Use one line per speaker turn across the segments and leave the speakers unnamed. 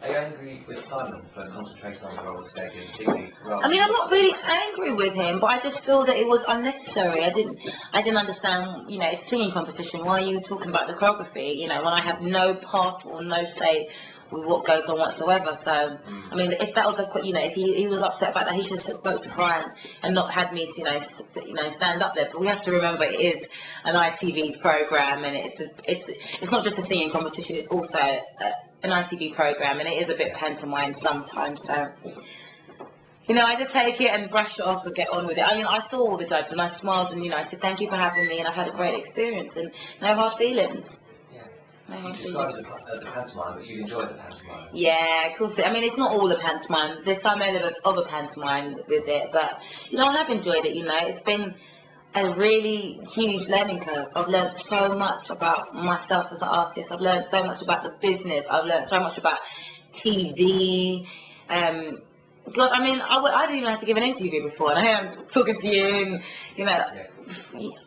Are you angry with Simon for concentrating on the roller skating, particularly?
I mean, I'm not really angry with him, but I just feel that it was unnecessary. I didn't understand. You know, it's a singing competition. Why are you talking about the choreography? You know, when I have no part or no say with what goes on whatsoever. So, I mean, if that was if he was upset about that, he should have spoke to Brian and not had me, stand up there. But we have to remember it is an ITV program, and it's not just a singing competition. It's also an ITV program, and it is a bit pantomime sometimes. So, I just take it and brush it off and get on with it. I mean, I saw all the judges and I smiled and I said thank you for having me, and I've had a great experience and no hard feelings.
You described it as a pantomime, but you enjoyed the pantomime.
Yeah, of course. I mean, it's not all a pantomime. There's some elements of a pantomime with it, but I have enjoyed it. It's been a really huge learning curve. I've learned so much about myself as an artist. I've learned so much about the business. I've learned so much about TV. God, I mean, I didn't even have to give an interview before, and I am talking to you, and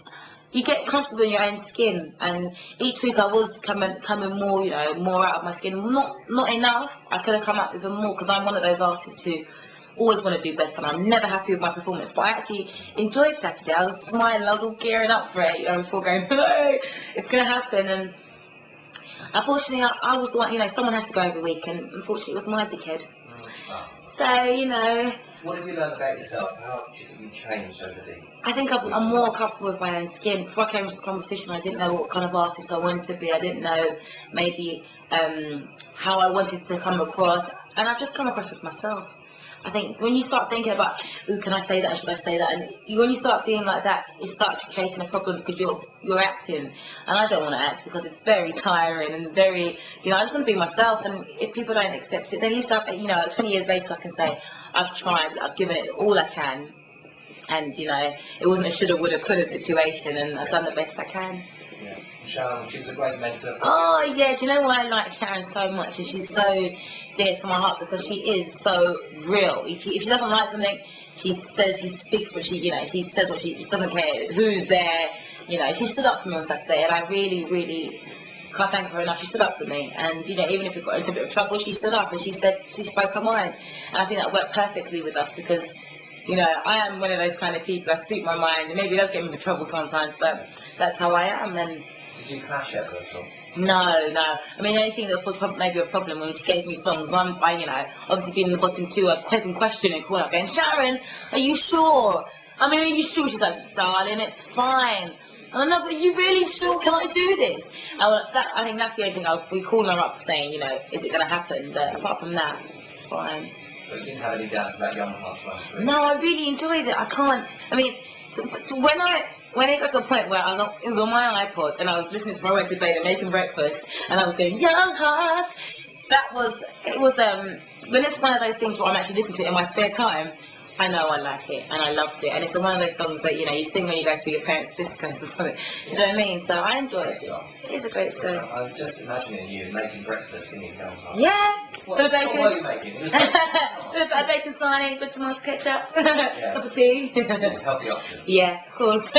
you get comfortable in your own skin, and each week I was coming more, more out of my skin. Not enough. I could have come out even more, because I'm one of those artists who always want to do better, and I'm never happy with my performance. But I actually enjoyed Saturday. I was smiling. I was all gearing up for it, before going, no, it's going to happen. And unfortunately, I was the one. Someone has to go every week, and unfortunately, it was my dickhead. So,
What have you learned about yourself? How do you think you've changed over the...
I think I'm more comfortable with my own skin. Before I came to the competition, I didn't know what kind of artist I wanted to be. I didn't know maybe how I wanted to come across. And I've just come across as myself. I think when you start thinking about, ooh, can I say that, should I say that? And when you start being like that, it starts creating a problem, because you're acting. And I don't want to act, because it's very tiring and very, I just want to be myself. And if people don't accept it, then at least 20 years later, I can say, I've tried, I've given it all I can. And, it wasn't a shoulda, woulda, coulda situation, and I've done the best I can.
Yeah. Sharon, she was a great mentor.
Oh, yeah, do you know why I like Sharon so much? And she's so dear to my heart, because she is so real. If she doesn't like something, she speaks what she says what she doesn't care who's there. She stood up for me on Saturday, and I really, really can't thank her enough. She stood up for me, and even if we got into a bit of trouble, she stood up and she spoke her mind. And I think that worked perfectly with us, because I am one of those kind of people. I speak my mind, and maybe it does get me into trouble sometimes, but that's how I am. And
did you clash ever at all?
No. I mean, anything that was maybe a problem when she gave me songs, obviously being in the bottom two, I kept questioning, calling up, going, Sharon, are you sure? I mean, are you sure? She's like, darling, it's fine. And I'm like, but are you really sure? Can I do this? I think that's the only thing we call her up saying, is it going to happen? But apart from that, it's fine.
But you didn't have any doubts about Young Hearts last week?
No, I really enjoyed it. I can't. I mean, when it got to the point where it was on my iPod, and I was listening to my went to bed and making breakfast, and I was going, Young Hearts. When it's one of those things where I'm actually listening to it in my spare time, I know I like it, and I loved it. And it's one of those songs that, you sing when you go to your parents' discos or something. Do you know what I mean? So I enjoyed it. It is a great song.
I'm just imagining you making breakfast singing Young Hearts.
Yeah!
What were you making?
A bacon sarnie, good tomato ketchup, cup of tea.
Healthy option.
Yeah, of course.